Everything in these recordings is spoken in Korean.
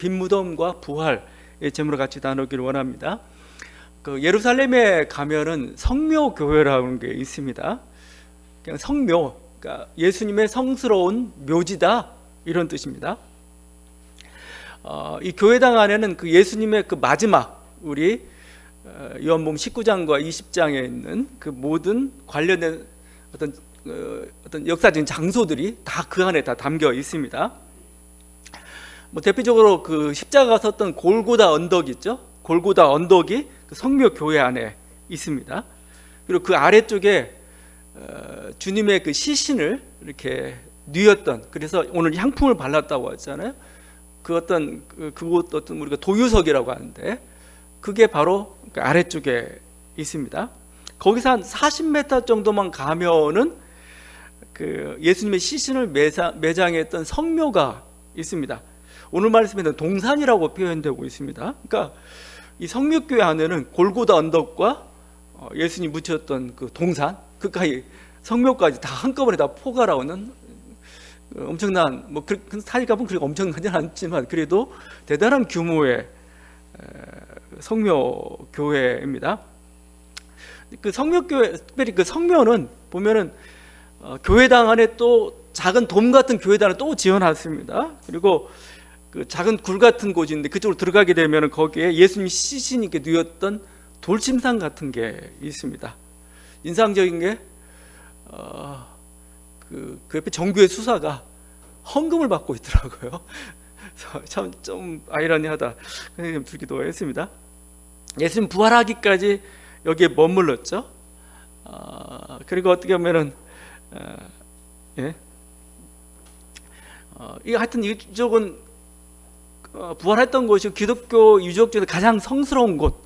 빈 무덤과 부활의 제목으로 같이 나누기를 원합니다. 그 예루살렘에 가면은 성묘 교회라는 게 있습니다. 그냥 성묘, 그러니까 예수님의 성스러운 묘지다 이런 뜻입니다. 이 교회당 안에는 그 예수님의 그 마지막 우리 요한복음 19장과 20장에 있는 그 모든 관련된 어떤 역사적인 장소들이 다 그 안에 다 담겨 있습니다. 뭐 대표적으로 그 십자가가 섰던 골고다 언덕 있죠? 골고다 언덕이 그 성묘 교회 안에 있습니다. 그리고 그 아래쪽에 주님의 그 시신을 이렇게 뉘었던, 그래서 오늘 향품을 발랐다고 하잖아요. 그 그곳 어떤 우리가 도유석이라고 하는데 그게 바로 그 아래쪽에 있습니다. 거기서 한 40m 정도만 가면은 그 예수님의 시신을 매장했던 성묘가 있습니다. 오늘 말씀에는 동산이라고 표현되고 있습니다. 그러니까 이 성묘교회 안에는 골고다 언덕과 예수님 묻혔던 그 동산, 그까지 성묘까지 다 한꺼번에 다 포괄하는 엄청난, 뭐 사실값은 그렇게 엄청나지는 않지만 그래도 대단한 규모의 성묘교회입니다. 그 성묘교회, 특별히 그 성묘는 보면은 교회당 안에 또 작은 돔 같은 교회당을 또 지어놨습니다. 그리고 그 작은 굴 같은 곳인데 그쪽으로 들어가게 되면 거기에 예수님 시신이 이렇게 뉘었던 돌침상 같은 게 있습니다. 인상적인 게 그 옆에 정교회 수사가 헌금을 받고 있더라고요. 참 좀 아이러니하다. 그래서 좀 들기도 했습니다. 예수님 부활하기까지 여기에 머물렀죠. 그리고 어떻게 보면은 이 하여튼 이쪽은 부활했던 곳이 기독교 유적 중에 가장 성스러운 곳,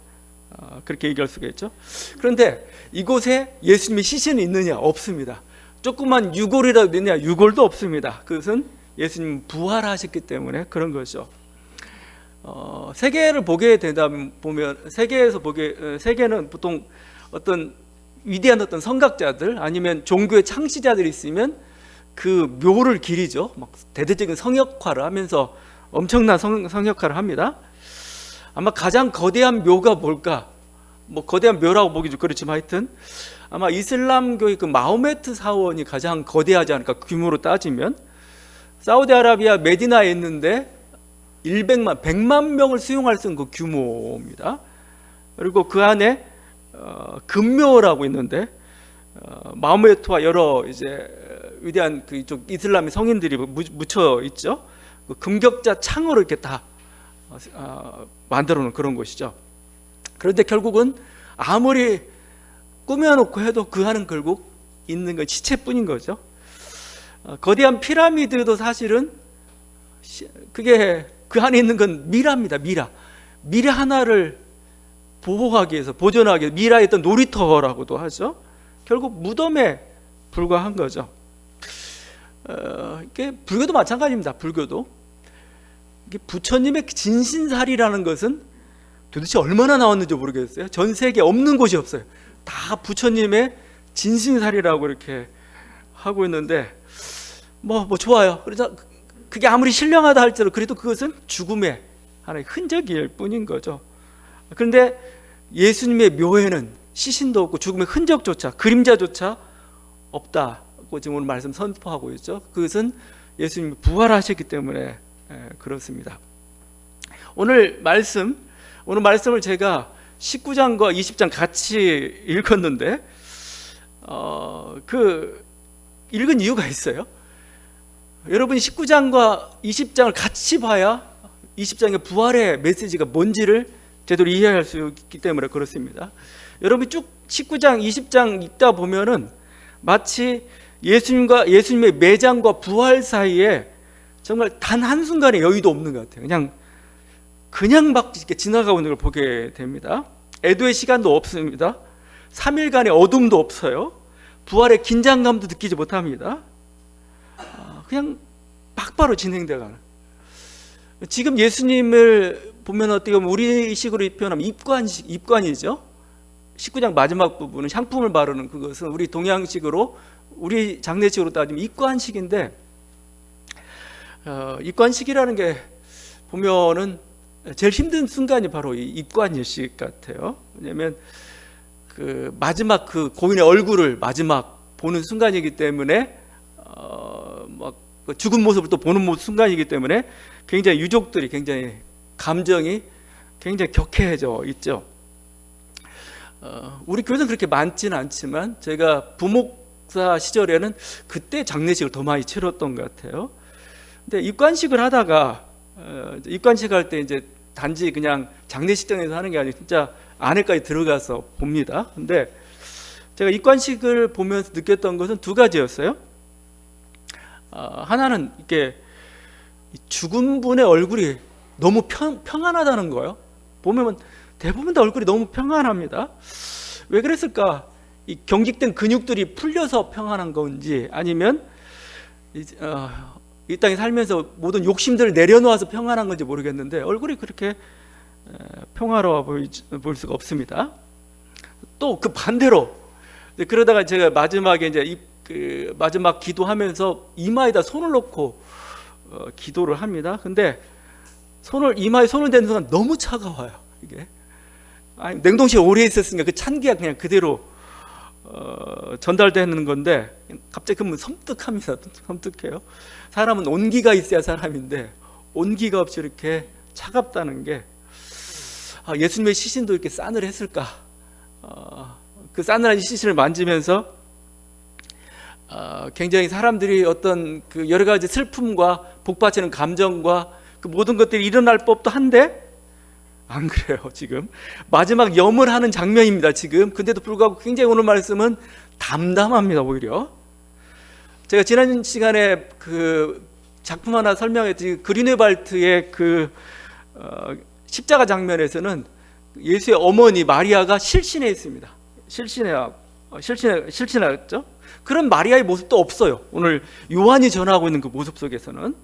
그렇게 얘기할 수가 있죠. 그런데 이곳에 예수님의 시신이 있느냐? 없습니다. 조그만 유골이라도 있느냐? 유골도 없습니다. 그것은 예수님 부활하셨기 때문에 그런 거죠. 세계를 보게 되다 보면 세계는 보통 어떤 위대한 어떤 성각자들 아니면 종교의 창시자들이 있으면 그 묘를 기리죠. 막 대대적인 성역화를 하면서 엄청난 성역화를 합니다. 아마 가장 거대한 묘가 뭘까? 뭐 거대한 묘라고 보기 좀 그렇지만 하여튼 아마 이슬람교의 그 마호메트 사원이 가장 거대하지 않을까, 규모로 따지면. 사우디아라비아 메디나에 있는데 100만 명을 수용할 수 있는 그 규모입니다. 그리고 그 안에 금묘라고 있는데 마호메트와 여러 이제 위대한 그쪽 이슬람의 성인들이 묻혀 있죠. 그 금격자 창으로 이렇게 다 만들어 놓은 그런 곳이죠. 그런데 결국은 아무리 꾸며놓고 해도 그 안은 결국 있는 건 시체뿐인 거죠. 거대한 피라미드도 사실은 그게 그 안에 있는 건 미라입니다. 미라 하나를 보호하기 위해서, 보존하기 위해서 미라의 어떤 놀이터라고도 하죠. 결국 무덤에 불과한 거죠. 이게 불교도 마찬가지입니다. 불교도 이게 부처님의 진신살이라는 것은 도대체 얼마나 나왔는지 모르겠어요. 전 세계에 없는 곳이 없어요. 다 부처님의 진신살이라고 이렇게 하고 있는데 뭐 좋아요. 그래서 그게 아무리 신령하다 할지라도 그래도 그것은 죽음의 하나의 흔적일 뿐인 거죠. 그런데 예수님의 묘에는 시신도 없고 죽음의 흔적조차, 그림자조차 없다고 지금 오늘 말씀 선포하고 있죠. 그것은 예수님이 부활하셨기 때문에 그렇습니다. 오늘 말씀을 제가 19장과 20장 같이 읽었는데 그 읽은 이유가 있어요. 여러분이 19장과 20장을 같이 봐야 20장의 부활의 메시지가 뭔지를 제대로 이해할 수 있기 때문에 그렇습니다. 여러분이 쭉 19장, 20장 읽다 보면은 마치 예수님의 매장과 부활 사이에 정말 단 한순간의 여유도 없는 것 같아요. 그냥 막 이렇게 지나가고 있는 걸 보게 됩니다. 애도의 시간도 없습니다. 3일간의 어둠도 없어요. 부활의 긴장감도 느끼지 못합니다. 그냥 막바로 진행되어가는. 지금 예수님을 보면 어떻게 보면 우리식으로 표현하면 입관이죠. 19장 마지막 부분은 향품을 바르는, 그것은 우리 동양식으로, 우리 장례식으로 따지면 입관식인데, 입관식이라는 게 보면은 제일 힘든 순간이 바로 이 입관일식 같아요. 왜냐하면 그 마지막 그 고인의 얼굴을 마지막 보는 순간이기 때문에 막 죽은 모습을 또 보는 순간이기 때문에 굉장히 유족들이 굉장히 감정이 굉장히 격해져 있죠. 우리 교회는 그렇게 많지는 않지만 제가 부목사 시절에는 그때 장례식을 더 많이 치렀던 것 같아요. 근데 입관식을 하다가 입관식 할 때 이제 단지 그냥 장례식장에서 하는 게 아니고 진짜 안에까지 들어가서 봅니다. 근데 제가 입관식을 보면서 느꼈던 것은 두 가지였어요. 하나는 이렇게 죽은 분의 얼굴이 너무 평안하다는 거예요. 보면 대부분 다 얼굴이 너무 평안합니다. 왜 그랬을까? 이 경직된 근육들이 풀려서 평안한 건지, 아니면 이 땅에 살면서 모든 욕심들을 내려놓아서 평안한 건지 모르겠는데 얼굴이 그렇게 평화로워 보일 수가 없습니다. 또 그 반대로 그러다가 제가 마지막에 이제 그 마지막 기도하면서 이마에다 손을 놓고 기도를 합니다. 근데 이마에 손을 대는 순간 너무 차가워요. 이게 냉동실에 오래 있었으니까 그 찬기가 그냥 그대로 전달되는 건데 갑자기 그러면 섬뜩합니다. 섬뜩해요. 사람은 온기가 있어야 사람인데 온기가 없이 이렇게 차갑다는 게 예수님의 시신도 이렇게 싸늘했을까? 그 싸늘한 시신을 만지면서 굉장히 사람들이 어떤 그 여러 가지 슬픔과 복받치는 감정과 그 모든 것들이 일어날 법도 한데 안 그래요. 지금 마지막 염을 하는 장면입니다. 지금 근데도 불구하고 굉장히 오늘 말씀은 담담합니다. 오히려 제가 지난 시간에 그 작품 하나 설명했듯이 그리네발트의 그 십자가 장면에서는 예수의 어머니 마리아가 실신해 있습니다. 실신했죠. 그런 마리아의 모습도 없어요. 오늘 요한이 전하고 있는 그 모습 속에서는.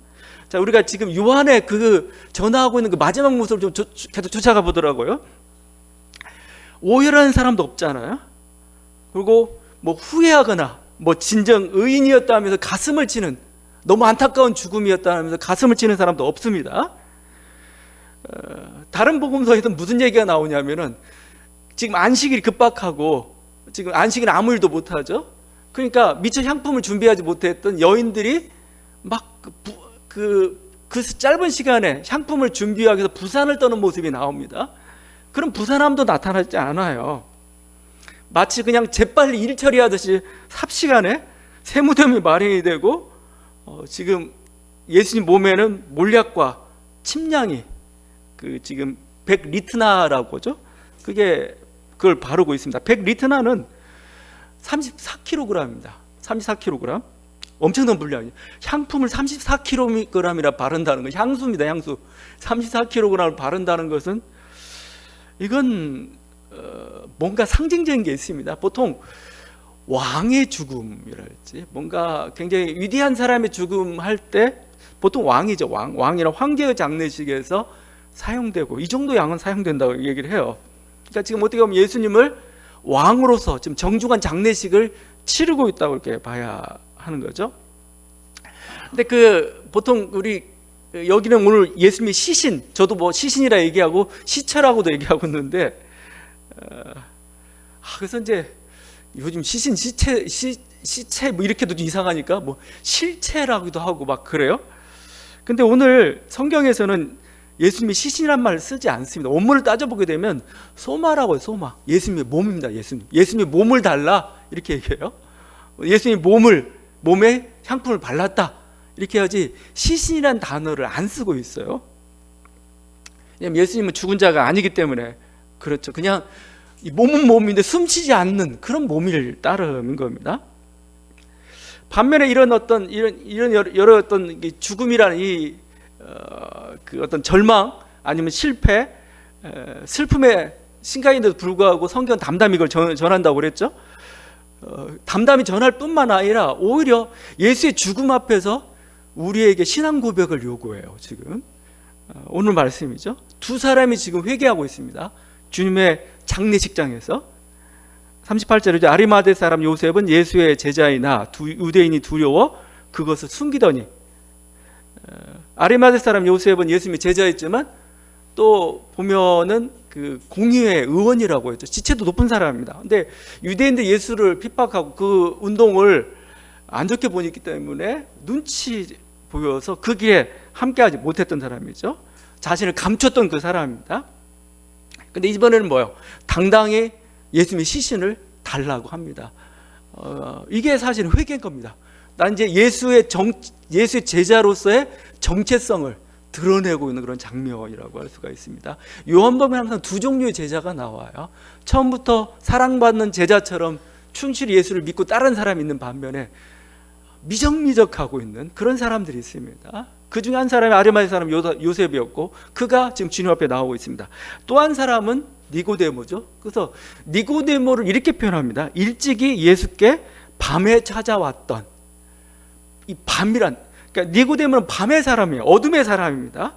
자, 우리가 지금 요한의 그 전하고 있는 그 마지막 모습을 좀 계속 쫓아가 보더라고요. 오열하는 사람도 없잖아요. 그리고 뭐 후회하거나 뭐 진정 의인이었다 하면서 가슴을 치는, 너무 안타까운 죽음이었다 하면서 가슴을 치는 사람도 없습니다. 다른 복음서에도 무슨 얘기가 나오냐면은 지금 안식일이 급박하고 지금 안식일은 아무 일도 못하죠. 그러니까 미처 향품을 준비하지 못했던 여인들이 막 그 짧은 시간에 향품을 준비하기 위해서 부산을 떠는 모습이 나옵니다. 그럼 부산함도 나타나지 않아요. 마치 그냥 재빨리 일 처리하듯이 삽시간에 새 무덤이 마련이 되고 지금 예수님 몸에는 몰약과 침량이 그 지금 100리트나라고 하죠. 그걸 바르고 있습니다. 100리트나는 34kg입니다. 34kg. 엄청난 분량이에요. 향품을 34kg이라 바른다는 거, 향수입니다. 향수. 34kg을 바른다는 것은 이건 뭔가 상징적인 게 있습니다. 보통 왕의 죽음이랄지 뭔가 굉장히 위대한 사람의 죽음 할 때 보통 왕이죠. 왕이나 황제의 장례식에서 사용되고 이 정도 양은 사용된다고 얘기를 해요. 그러니까 지금 어떻게 보면 예수님을 왕으로서 지금 정중한 장례식을 치르고 있다고 이렇게 봐야 하는 거죠. 근데 보통 우리 여기는 오늘 예수님의 시신, 저도 뭐 시신이라 얘기하고 시체라고도 얘기하고 있는데 그래서 이제 요즘 시신, 시체 뭐 이렇게도 이상하니까 뭐 실체라고도 하고 막 그래요. 근데 오늘 성경에서는 예수님이 시신이란 말을 쓰지 않습니다. 원문을 따져보게 되면 소마라고 해요. 소마. 예수님의 몸입니다. 예수님의 몸을 달라 이렇게 얘기해요. 예수님의 몸에 향품을 발랐다 이렇게 해야지 시신이란 단어를 안 쓰고 있어요. 왜냐하면 예수님은 죽은 자가 아니기 때문에 그렇죠. 그냥 이 몸은 몸인데 숨쉬지 않는 그런 몸을 따르는 겁니다. 반면에 이런 여러 어떤 죽음이라는 그 어떤 절망 아니면 실패, 슬픔의 신가인데도 불구하고 성경은 담담히 이걸 전한다고 그랬죠. 담담히 전할 뿐만 아니라 오히려 예수의 죽음 앞에서 우리에게 신앙 고백을 요구해요. 지금 오늘 말씀이죠. 두 사람이 지금 회개하고 있습니다. 주님의 장례식장에서 38절에 아리마대 사람 요셉은 예수의 제자이나 유대인이 두려워 그것을 숨기더니 아리마대 사람 요셉은 예수님의 제자였지만 또 보면은 그 공의회 의원이라고 했죠. 지체도 높은 사람입니다. 근데 유대인들 예수를 핍박하고 그 운동을 안 좋게 보기 때문에 눈치 보여서 그 길에 함께하지 못했던 사람이죠. 자신을 감췄던 그 사람입니다. 근데 이번에는 뭐예요? 당당히 예수님의 시신을 달라고 합니다. 이게 사실은 회개인 겁니다. 난 이제 예수의 제자로서의 정체성을 드러내고 있는 그런 장면이라고 할 수가 있습니다. 요한복음에 항상 두 종류의 제자가 나와요. 처음부터 사랑받는 제자처럼 충실히 예수를 믿고 따른 사람이 있는 반면에 미적미적하고 있는 그런 사람들이 있습니다. 그 중에 한 사람이 아리마대 사람 요셉이었고 그가 지금 주님 앞에 나오고 있습니다. 또 한 사람은 니고데모죠. 그래서 니고데모를 이렇게 표현합니다. 일찍이 예수께 밤에 찾아왔던, 이 밤이란, 그러니까 니고데모는 밤의 사람이에요. 어둠의 사람입니다.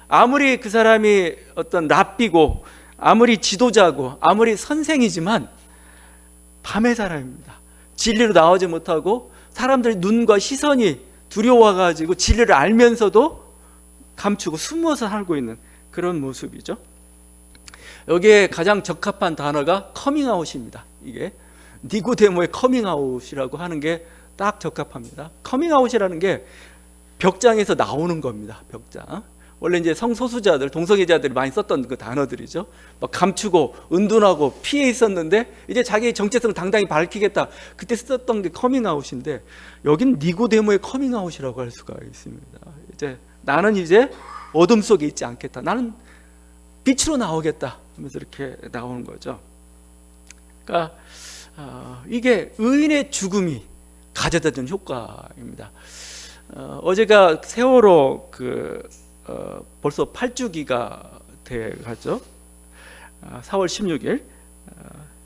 아무리 그 사람이 어떤 랍비고 아무리 지도자고 아무리 선생이지만 밤의 사람입니다. 진리로 나오지 못하고 사람들의 눈과 시선이 두려워가지고 진리를 알면서도 감추고 숨어서 살고 있는 그런 모습이죠. 여기에 가장 적합한 단어가 커밍아웃입니다. 이게 니고데모의 커밍아웃이라고 하는 게 딱 적합합니다. 커밍아웃이라는 게 벽장에서 나오는 겁니다. 벽장. 원래 이제 성소수자들, 동성애자들이 많이 썼던 그 단어들이죠. 막 감추고 은둔하고 피해 있었는데 이제 자기의 정체성을 당당히 밝히겠다. 그때 썼던 게 커밍아웃인데 여긴 니고데모의 커밍아웃이라고 할 수가 있습니다. 나는 이제 어둠 속에 있지 않겠다. 나는 빛으로 나오겠다 하면서 이렇게 나오는 거죠. 그러니까 이게 의인의 죽음이 가져다 준 효과입니다. 어제가 세월호 벌써 8주기가 돼가죠. 4월 16일.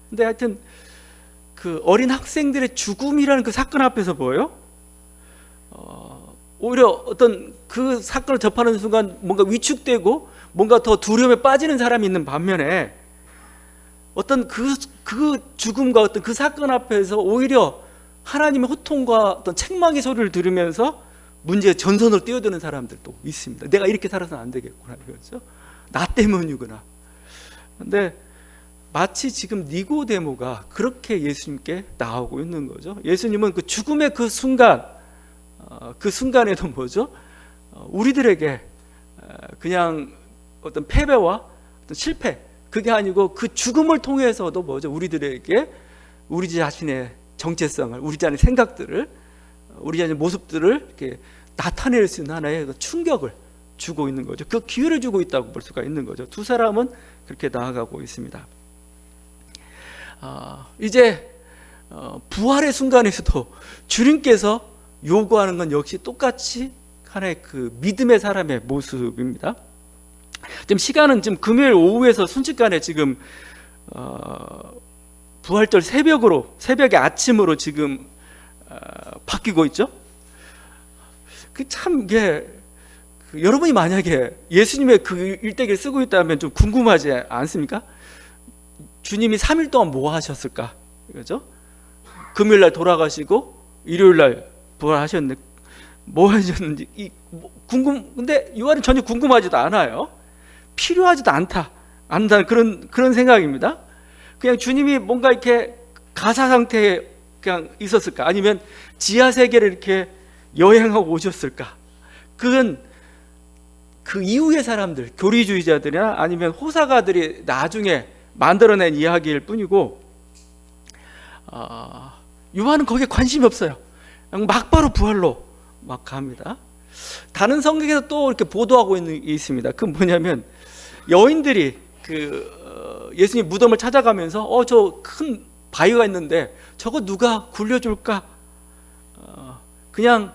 근데 하여튼 그 어린 학생들의 죽음이라는 그 사건 앞에서 보여요. 오히려 어떤 그 사건을 접하는 순간 뭔가 위축되고 뭔가 더 두려움에 빠지는 사람이 있는 반면에 어떤 그 죽음과 어떤 그 사건 앞에서 오히려 하나님의 호통과 어떤 책망의 소리를 들으면서 문제의 전선으로 뛰어드는 사람들도 있습니다. 내가 이렇게 살아서는 안 되겠구나, 그렇죠? 나 때문이구나. 근데 마치 지금 니고데모가 그렇게 예수님께 나오고 있는 거죠. 예수님은 그 죽음의 그 순간, 그 순간에도 뭐죠? 우리들에게 그냥 어떤 패배와 어떤 실패, 그게 아니고 그 죽음을 통해서도 뭐죠? 우리들에게 우리 자신의 정체성을, 우리 자신의 생각들을, 우리 자신의 모습들을 이렇게 나타낼 수 있는 하나의 충격을 주고 있는 거죠. 그 기회를 주고 있다고 볼 수가 있는 거죠. 두 사람은 그렇게 나아가고 있습니다. 이제 부활의 순간에서도 주님께서 요구하는 건 역시 똑같이 하나의 그 믿음의 사람의 모습입니다. 지금 시간은 지금 금요일 오후에서 순식간에 지금 부활절 새벽의 아침으로 지금 바뀌고 있죠. 그 참 이게 여러분이 만약에 예수님의 그 일대기를 쓰고 있다면 좀 궁금하지 않습니까? 주님이 3일 동안 뭐 하셨을까? 그죠? 금요일 날 돌아가시고 일요일 날 부활하셨는데 뭐 하셨는지 근데 요한은 전혀 궁금하지도 않아요. 필요하지도 않다는 그런 생각입니다. 그냥 주님이 뭔가 이렇게 가사 상태에 그냥 있었을까? 아니면 지하 세계를 이렇게 여행하고 오셨을까? 그건 그 이후의 사람들, 교리주의자들이나 아니면 호사가들이 나중에 만들어낸 이야기일 뿐이고, 요한은 거기에 관심이 없어요. 막바로 부활로 막 갑니다. 다른 성경에서 또 이렇게 보도하고 있습니다. 그건 뭐냐면 여인들이 예수님 무덤을 찾아가면서 저 큰 바위가 있는데 저거 누가 굴려줄까? 그냥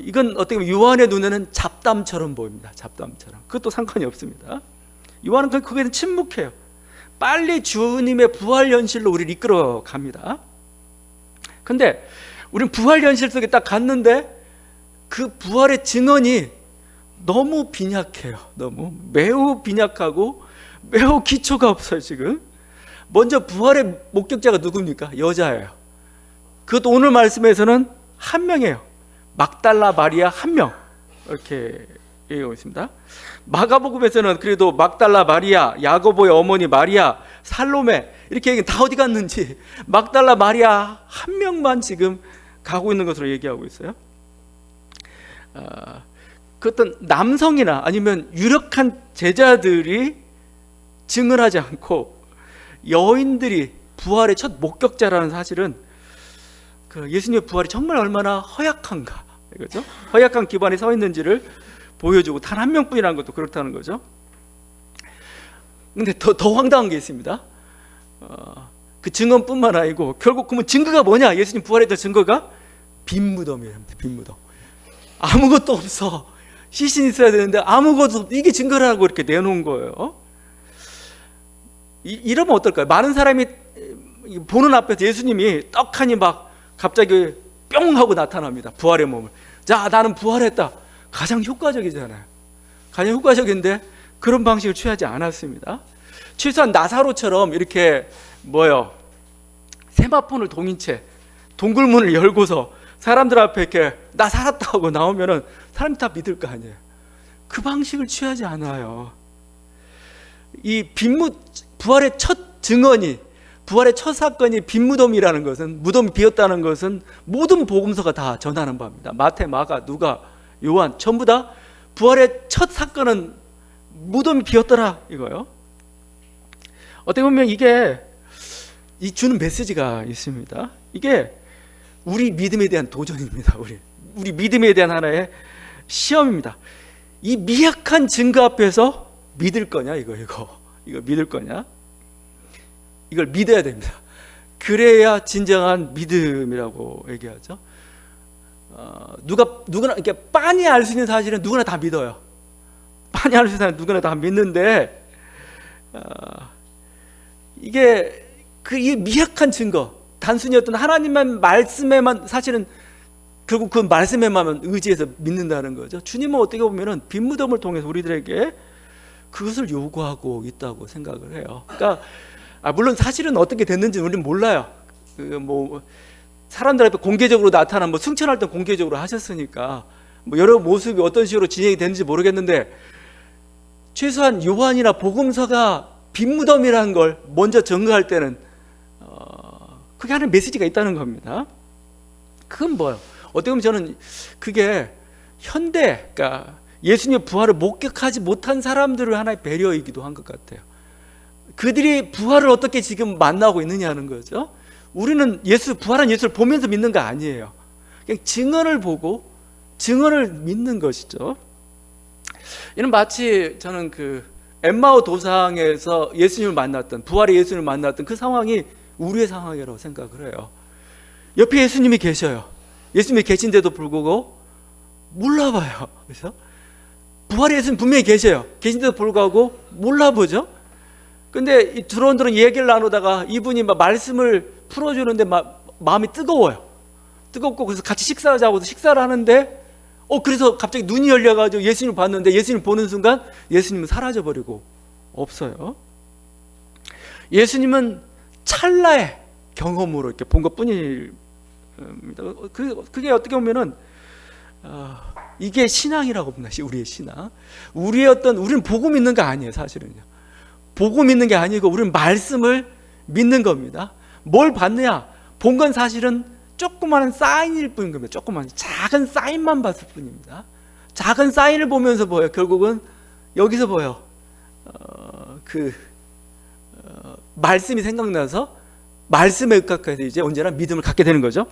이건 어떻게 보면 요한의 눈에는 잡담처럼 보입니다. 잡담처럼. 그것도 상관이 없습니다. 요한은 거기에는 침묵해요. 빨리 주님의 부활 현실로 우리를 이끌어 갑니다. 근데 우리는 부활 현실 속에 딱 갔는데 그 부활의 증언이 너무 빈약해요. 매우 빈약하고 매우 기초가 없어요. 지금 먼저 부활의 목격자가 누굽니까? 여자예요. 그것도 오늘 말씀에서는 한 명이에요. 막달라 마리아 한 명. 이렇게 얘기하고 있습니다. 마가복음에서는 그래도 막달라 마리아, 야고보의 어머니 마리아, 살로메 이렇게 얘기 다 어디 갔는지 막달라 마리아 한 명만 지금 가고 있는 것으로 얘기하고 있어요. 그 어떤 남성이나 아니면 유력한 제자들이 증언하지 않고 여인들이 부활의 첫 목격자라는 사실은 그 예수님의 부활이 정말 얼마나 허약한가, 그렇죠? 허약한 기반에 서 있는지를 보여주고 단 한 명뿐이라는 것도 그렇다는 거죠. 근데 더 황당한 게 있습니다. 그 증언뿐만 아니고 결국 그러면 증거가 뭐냐? 예수님 부활했던 증거가 빈 무덤이에요. 빈 무덤. 아무것도 없어. 시신이 있어야 되는데 아무것도 없어. 이게 증거라고 이렇게 내놓은 거예요. 이러면 어떨까요? 많은 사람이 보는 앞에서 예수님이 떡하니 막 갑자기 뿅 하고 나타납니다. 부활의 몸을. 자, 나는 부활했다. 가장 효과적이잖아요. 가장 효과적인데 그런 방식을 취하지 않았습니다. 최소한 나사로처럼 이렇게 세마폰을 동인 채 동굴문을 열고서 사람들 앞에 이렇게 나 살았다고 나오면은 사람이 다 믿을 거 아니에요. 그 방식을 취하지 않아요. 이 부활의 첫 증언이, 부활의 첫 사건이 빈 무덤이라는 것은, 무덤이 비었다는 것은 모든 복음서가 다 전하는 바입니다. 마태, 마가, 누가, 요한 전부 다 부활의 첫 사건은 무덤이 비었더라 이거요. 어떻게 보면 이게 이 주는 메시지가 있습니다. 이게 우리 믿음에 대한 도전입니다. 우리 믿음에 대한 하나의 시험입니다. 이 미약한 증거 앞에서 믿을 거냐 이거 믿을 거냐? 이걸 믿어야 됩니다. 그래야 진정한 믿음이라고 얘기하죠. 누구나 이렇게 빤히 알 수 있는 사실은 누구나 다 믿어요. 빤히 알 수 있는 사실은 누구나 다 믿는데 이게 이 미약한 증거, 단순히 어떤 하나님만 말씀에만, 사실은 결국 그 말씀에만 의지해서 믿는다는 거죠. 주님은 어떻게 보면은 빈 무덤을 통해서 우리들에게 그것을 요구하고 있다고 생각을 해요. 그러니까 물론 사실은 어떻게 됐는지 우리는 몰라요. 사람들 앞에 공개적으로 나타난 승천할 때 공개적으로 하셨으니까 여러 모습이 어떤 식으로 진행이 되는지 모르겠는데, 최소한 요한이나 복음서가 빈 무덤이라는 걸 먼저 증거할 때는 그게 하는 메시지가 있다는 겁니다. 그건 뭐예요? 어떻게 보면 저는 그게 그러니까 예수님의 부활을 목격하지 못한 사람들을 하나의 배려이기도 한 것 같아요. 그들이 부활을 어떻게 지금 만나고 있느냐는 거죠. 우리는 부활한 예수를 보면서 믿는 거 아니에요. 그냥 증언을 보고 증언을 믿는 것이죠. 이는 마치 저는 엠마오 도상에서 예수님을 만났던, 부활의 예수님을 만났던 그 상황이 우리의 상황이라고 생각을 해요. 옆에 예수님이 계셔요. 예수님이 계신데도 불구하고 몰라봐요. 그래서 부활의 예수님 분명히 계셔요. 계신데도 불구하고 몰라보죠. 근데 드론드론 얘기를 나누다가 이분이 말씀을 풀어주는데 마음이 뜨거워요. 뜨겁고 그래서 같이 식사하자고 식사를 하는데 그래서 갑자기 눈이 열려가지고 예수님을 봤는데, 예수님 보는 순간 예수님은 사라져버리고 없어요. 예수님은 찰나의 경험으로 이렇게 본 것뿐입니다. 그게 어떻게 보면은 이게 신앙이라고 봅니다. 우리의 신앙. 우리는 복음 믿는 거 아니에요. 사실은요. 복음 믿는 게 아니고 우리는 말씀을 믿는 겁니다. 뭘 봤느냐? 본 건 사실은 조그마한 사인일 뿐인 겁니다. 조그마한 작은 사인만 봤을 뿐입니다. 작은 사인을 보면서 결국은 여기서 말씀이 생각나서 말씀에 입각해서 이제 언제나 믿음을 갖게 되는 거죠.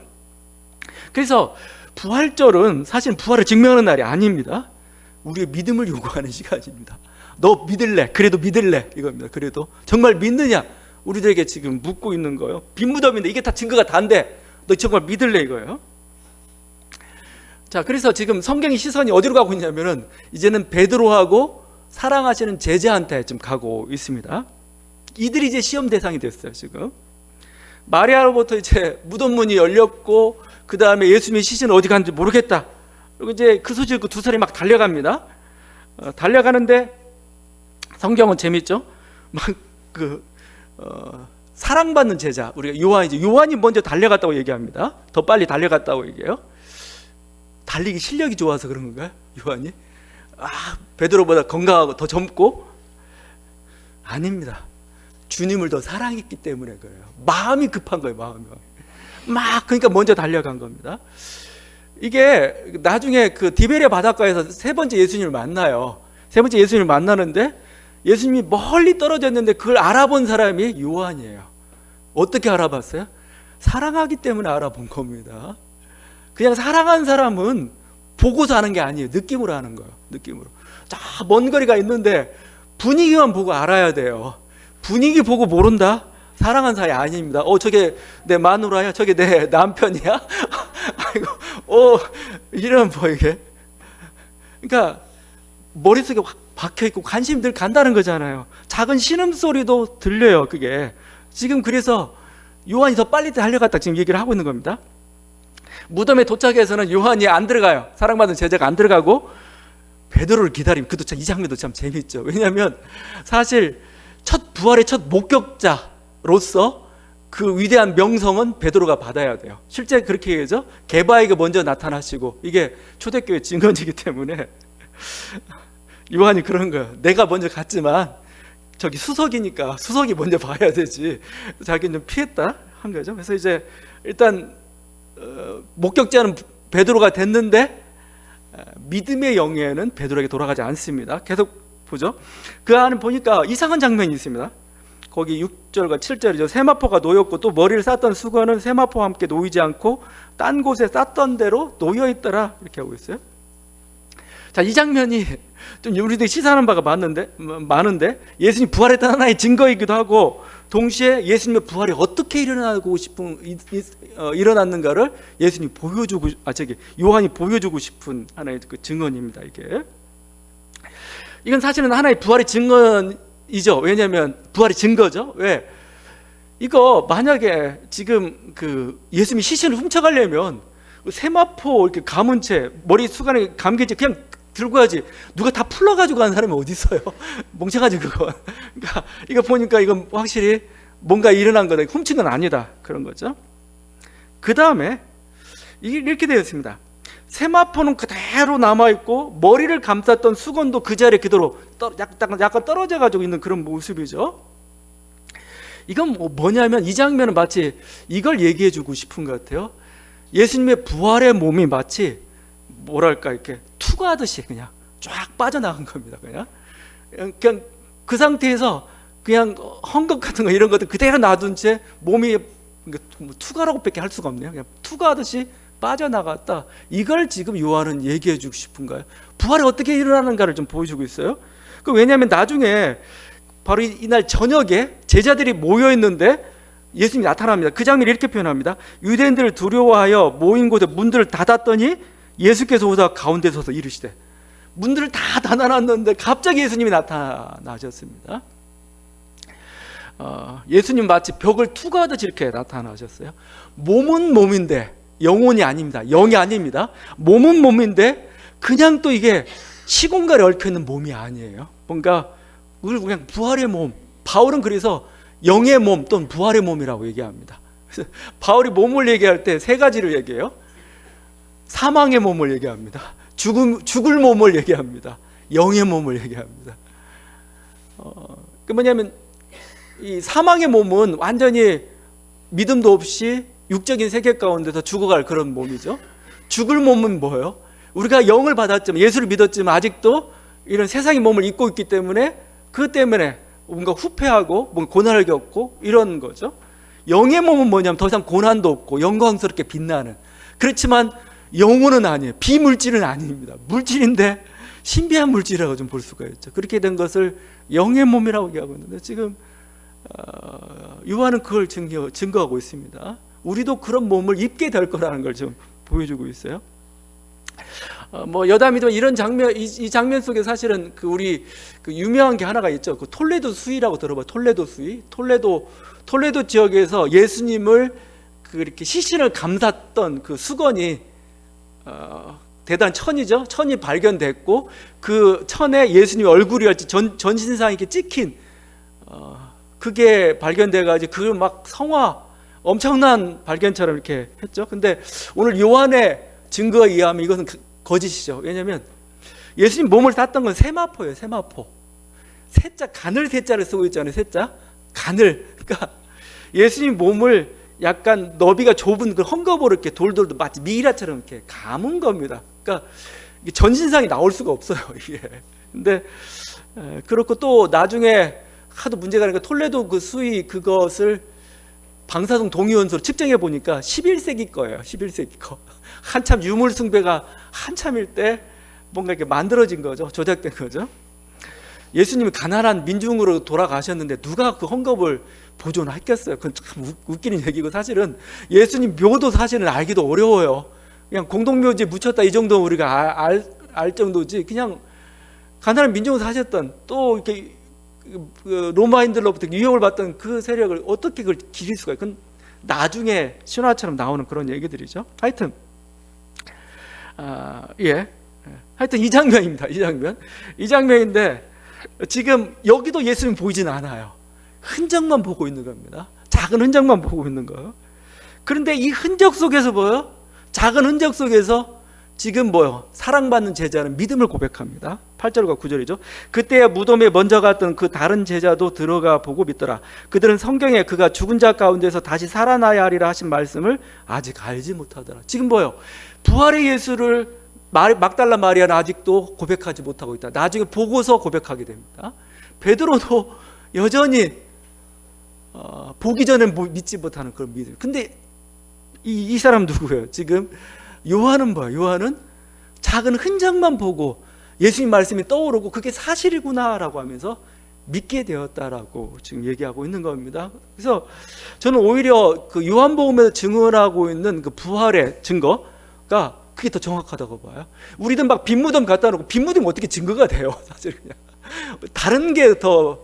그래서 부활절은 사실 부활을 증명하는 날이 아닙니다. 우리의 믿음을 요구하는 시간입니다. 너 믿을래? 그래도 믿을래? 이겁니다. 그래도 정말 믿느냐? 우리들에게 지금 묻고 있는 거예요. 빈 무덤인데 이게 다 증거가 다인데 너 정말 믿을래? 이거예요. 자, 그래서 지금 성경의 시선이 어디로 가고 있냐면은 이제는 베드로하고 사랑하시는 제자한테 좀 가고 있습니다. 이들이 이제 시험 대상이 됐어요. 지금 마리아로부터 이제 무덤 문이 열렸고, 그 다음에 예수님의 시신은 어디 갔는지 모르겠다. 그리고 이제 그 소식 듣고 두 사람이 막 달려갑니다. 달려가는데 성경은 재밌죠? 사랑받는 제자, 우리가 요한이 먼저 달려갔다고 얘기합니다. 더 빨리 달려갔다고 얘기해요. 달리기 실력이 좋아서 그런 건가요? 요한이? 베드로보다 건강하고 더 젊고? 아닙니다. 주님을 더 사랑했기 때문에 그래요. 마음이 급한 거예요. 마음이. 그러니까 먼저 달려간 겁니다. 이게 나중에 그 디베레 바닷가에서 세 번째 예수님을 만나요. 세 번째 예수님을 만나는데 예수님이 멀리 떨어져 있는데 그걸 알아본 사람이 요한이에요. 어떻게 알아봤어요? 사랑하기 때문에 알아본 겁니다. 그냥 사랑한 사람은 보고서 하는 게 아니에요. 느낌으로 하는 거예요. 느낌으로. 먼 거리가 있는데 분위기만 보고 알아야 돼요. 분위기 보고 모른다? 사랑한 사이 아닙니다. 저게 내 마누라야? 저게 내 남편이야? 아이고, 이런 이게. 그러니까 머릿속에 확 박혀있고 관심이 늘 간다는 거잖아요. 작은 신음소리도 들려요, 그게. 지금 그래서 요한이 더 빨리 달려갔다 지금 얘기를 하고 있는 겁니다. 무덤에 도착해서는 요한이 안 들어가요. 사랑받은 제자가 안 들어가고 베드로를 기다림. 이 장면도 참 재밌죠. 왜냐하면 사실 부활의 첫 목격자로서 그 위대한 명성은 베드로가 받아야 돼요. 실제 그렇게 얘기하죠. 게바에게 먼저 나타나시고, 이게 초대교회 증거지기 때문에 요한이 그런 거예요. 내가 먼저 갔지만 저기 수석이니까 수석이 먼저 봐야 되지. 자기는 좀 피했다 한 거죠. 그래서 이제 일단 목격자는 베드로가 됐는데 믿음의 영예는 베드로에게 돌아가지 않습니다. 계속 보죠. 그 안에 보니까 이상한 장면이 있습니다. 거기 6절과 7절이죠. 세마포가 놓였고 또 머리를 쌌던 수건은 세마포와 함께 놓이지 않고 딴 곳에 쌌던 대로 놓여있더라, 이렇게 하고 있어요. 자, 이 장면이 좀 우리들이 시사하는 바가 많은데 예수님 부활했다는 하나의 증거이기도 하고, 동시에 예수님의 부활이 어떻게 일어났는가를 예수님이 요한이 보여주고 싶은 하나의 그 증언입니다. 이건 사실은 하나의 부활의 증언이죠. 왜냐하면 부활의 증거죠. 왜? 이거 만약에 지금 그 예수님이 시신을 훔쳐가려면 세마포 이렇게 감은 채, 머리 수간에 감긴 채 그냥 들고 가지, 누가 다 풀러가지고 가는 사람이 어디 있어요? 멍청하지 그거. 그러니까 이거 보니까 이건 확실히 뭔가 일어난 거다, 훔친 건 아니다, 그런 거죠. 그 다음에 이렇게 되어 있습니다. 세마포는 그대로 남아있고 머리를 감쌌던 수건도 그 자리에 그대로 약간 떨어져 가지고 있는 그런 모습이죠. 이건 뭐냐면 이 장면은 마치 이걸 얘기해 주고 싶은 것 같아요. 예수님의 부활의 몸이 마치 뭐랄까 이렇게 투과하듯이 그냥 쫙 빠져나간 겁니다. 그냥 그 상태에서 그냥 헝겊 같은 거 이런 것들 그대로 놔둔 채 몸이 투과라고밖에 할 수가 없네요. 그냥 투과하듯이 빠져나갔다. 이걸 지금 요한은 얘기해 주고 싶은 거예요. 부활이 어떻게 일어나는가를 좀 보여주고 있어요. 왜냐하면 나중에 바로 이날 저녁에 제자들이 모여 있는데 예수님이 나타납니다. 그 장면을 이렇게 표현합니다. 유대인들을 두려워하여 모인 곳에 문들을 닫았더니 예수께서 오사 가운데 서서 이르시되. 문들을 다 닫아놨는데 갑자기 예수님이 나타나셨습니다. 예수님 마치 벽을 투과하듯이 이렇게 나타나셨어요. 몸은 몸인데 영혼이 아닙니다. 영이 아닙니다. 몸은 몸인데 그냥 또 이게 시공간에 얽혀있는 몸이 아니에요. 뭔가 그냥 부활의 몸. 바울은 그래서 영의 몸 또는 부활의 몸이라고 얘기합니다. 그래서 바울이 몸을 얘기할 때 세 가지를 얘기해요. 사망의 몸을 얘기합니다. 죽을 몸을 얘기합니다. 영의 몸을 얘기합니다. 그 뭐냐면 이 사망의 몸은 완전히 믿음도 없이 육적인 세계 가운데서 죽어갈 그런 몸이죠. 죽을 몸은 뭐예요? 우리가 영을 받았지만, 예수를 믿었지만 아직도 이런 세상의 몸을 입고 있기 때문에 그 때문에 뭔가 후패하고 뭔가 고난을 겪고 이런 거죠. 영의 몸은 뭐냐면 더 이상 고난도 없고 영광스럽게 빛나는, 그렇지만 영혼은 아니에요. 비물질은 아닙니다. 물질인데 신비한 물질이라고 좀 볼 수가 있죠. 그렇게 된 것을 영의 몸이라고 얘기하고 있는데 지금 요한은 그걸 증거하고 있습니다. 우리도 그런 몸을 입게 될 거라는 걸 좀 보여주고 있어요. 여담이지만 이런 장면, 이 장면 속에 사실은 우리 유명한 게 하나가 있죠. 톨레도 수위라고 들어봐요. 톨레도 수위. 톨레도 지역에서 예수님을 이렇게 시신을 감쌌던 그 수건이 대단한 천이죠. 천이 발견됐고 그 천에 예수님의 얼굴이 전신상이 이렇게 찍힌 그게 발견돼가지고 그걸 막 성화 엄청난 발견처럼 이렇게 했죠. 근데 오늘 요한의 증거에 의하면 이것은 거짓이죠. 왜냐하면 예수님 몸을 쌌던 건 세마포예요. 세마포. 세자, 가늘 세자를 쓰고 있잖아요. 세자, 가늘. 그러니까 예수님 몸을 약간 너비가 좁은 그 헝겊으로 이렇게 돌돌도 마치 미이라처럼 이렇게 감은 겁니다. 그러니까 이게 전신상이 나올 수가 없어요. 이게. 근데 그렇고 또 나중에 하도 문제가 되니까 톨레도 그 수위 그것을 방사성 동위원소로 측정해 보니까 11세기 거예요. 11세기 거. 한참 유물 숭배가 한참일 때 뭔가 이렇게 만들어진 거죠. 조작된 거죠. 예수님이 가난한 민중으로 돌아가셨는데 누가 그 헝겊을 보존했겠어요? 그건 참 웃기는 얘기고, 사실은 예수님 묘도 사실은 알기도 어려워요. 그냥 공동묘지에 묻혔다 이 정도 우리가 알 정도지, 그냥 가난한 민중으로 사셨던, 또 이렇게 로마인들로부터 유혹을 받던 그 세력을 어떻게 그걸 기릴 수가 있어요? 그건 나중에 신화처럼 나오는 그런 얘기들이죠. 하여튼 하여튼 이 장면입니다. 이 장면인데 지금 여기도 예수님 보이진 않아요. 흔적만 보고 있는 겁니다. 작은 흔적만 보고 있는 거예요. 그런데 이 흔적 속에서 뭐예요? 작은 흔적 속에서 지금 뭐요? 사랑받는 제자는 믿음을 고백합니다. 8절과 9절이죠. 그때야 무덤에 먼저 갔던 그 다른 제자도 들어가 보고 믿더라. 그들은 성경에 그가 죽은 자 가운데서 다시 살아나야 하리라 하신 말씀을 아직 알지 못하더라. 지금 뭐요? 부활의 예수를 막달라 마리아는 아직도 고백하지 못하고 있다. 나중에 보고서 고백하게 됩니다. 베드로도 여전히 보기 전에 믿지 못하는 그런 믿음. 근데 이 사람 누구예요? 지금 요한은 뭐야? 요한은 작은 흔적만 보고 예수님 말씀이 떠오르고 그게 사실이구나라고 하면서 믿게 되었다라고 지금 얘기하고 있는 겁니다. 그래서 저는 오히려 그 요한복음에서 증언하고 있는 그 부활의 증거가 그게 더 정확하다고 봐요. 우리들 막 빈무덤 갖다 놓고 빈무덤이 어떻게 증거가 돼요? 사실 그냥 다른 게 더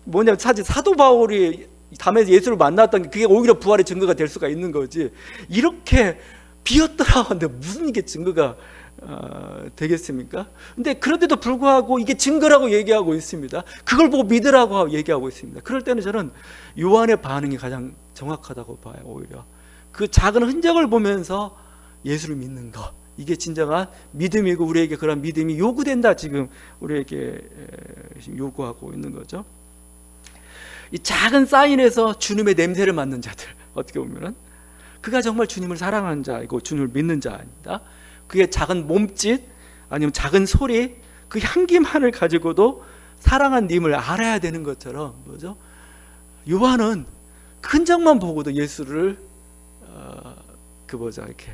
뭐냐면, 사실 사도 바울이 담에서 예수를 만났던 게 그게 오히려 부활의 증거가 될 수가 있는 거지, 이렇게 비었더라 하는데 무슨 이게 증거가 되겠습니까? 근데 그런데도 불구하고 이게 증거라고 얘기하고 있습니다. 그걸 보고 믿으라고 얘기하고 있습니다. 그럴 때는 저는 요한의 반응이 가장 정확하다고 봐요. 오히려 그 작은 흔적을 보면서 예수를 믿는 것, 이게 진정한 믿음이고 우리에게 그런 믿음이 요구된다, 지금 우리에게 요구하고 있는 거죠. 이 작은 사인에서 주님의 냄새를 맡는 자들, 어떻게 보면은 그가 정말 주님을 사랑하는 자이고 주님을 믿는 자입니다. 그의 작은 몸짓 아니면 작은 소리, 그 향기만을 가지고도 사랑한 님을 알아야 되는 것처럼, 뭐죠? 요한은 흔적만 보고도 예수를 이렇게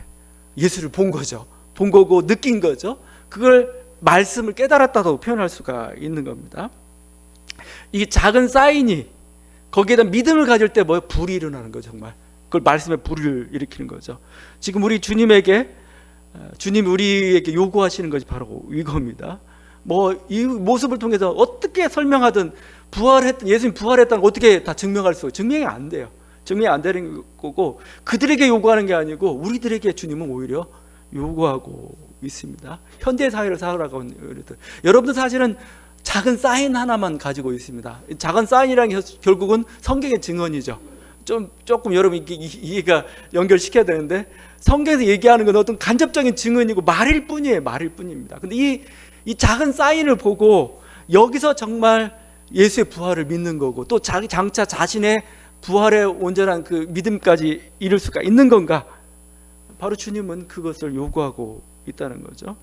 예수를 본 거죠. 본 거고 느낀 거죠. 그걸 말씀을 깨달았다고 표현할 수가 있는 겁니다. 이 작은 사인이 거기에다 믿음을 가질 때 뭐예요? 불이 일어나는 거죠. 정말 그걸 말씀에 불을 일으키는 거죠. 지금 우리 주님이 우리에게 요구하시는 것이 바로 이겁니다. 뭐 이 모습을 통해서 어떻게 설명하든 예수님 부활했다는 거 어떻게 다 증명할 수, 증명이 안 돼요. 증명이 안 되는 거고, 그들에게 요구하는 게 아니고 우리들에게 주님은 오히려 요구하고 있습니다. 현대 사회를 살아가는 여러분들 사실은 작은 사인 하나만 가지고 있습니다. 작은 사인이라는 게 결국은 성경의 증언이죠. 조금 여러분 이해가 연결시켜야 되는데, 성경에서 얘기하는 건 어떤 간접적인 증언이고 말일 뿐입니다. 근데 이 작은 사인을 보고 여기서 정말 예수의 부활을 믿는 거고, 또 장차 자신의 부활의 온전한 그 믿음까지 이룰 수가 있는 건가? 바로 주님은 그것을 요구하고 있다는 거죠.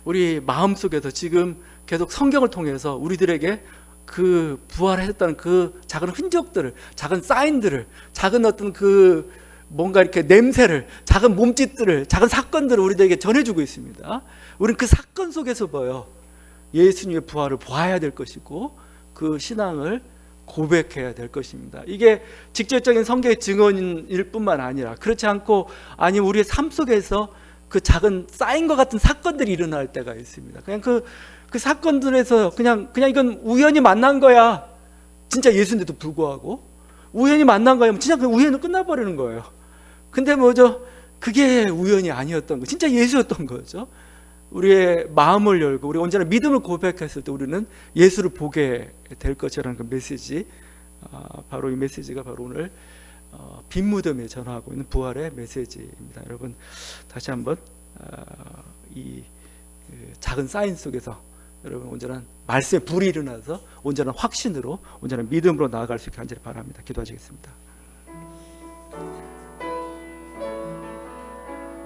우리 마음속에서 지금 계속 성경을 통해서 우리들에게 그 부활했다는 그 작은 흔적들을, 작은 사인들을, 작은 어떤 그 뭔가 이렇게 냄새를, 작은 몸짓들을, 작은 사건들을 우리들에게 전해주고 있습니다. 우리는 그 사건 속에서 예수님의 부활을 보아야 될 것이고 그 신앙을 고백해야 될 것입니다. 이게 직접적인 성경의 증언일 뿐만 아니라, 그렇지 않고 아니면 우리의 삶 속에서 그 작은 쌓인것 같은 사건들이 일어날 때가 있습니다. 그냥 그 사건들에서 그냥 이건 우연히 만난 거야, 진짜 예수인데도 불구하고 우연히 만난 거야, 진짜 그 우연으로 끝나버리는 거예요. 근데 뭐죠? 그게 우연이 아니었던 거, 진짜 예수였던 거죠. 우리의 마음을 열고 우리 언제나 믿음을 고백했을 때 우리는 예수를 보게 될 것이라는 그 메시지, 바로 이 메시지가 바로 오늘 빈 무덤에 전하고 있는 부활의 메시지입니다. 여러분 다시 한번 이 작은 사인 속에서 여러분 온전한 말씀의 불이 일어나서 온전한 확신으로 온전한 믿음으로 나아갈 수 있게 간절히 바랍니다. 기도하시겠습니다.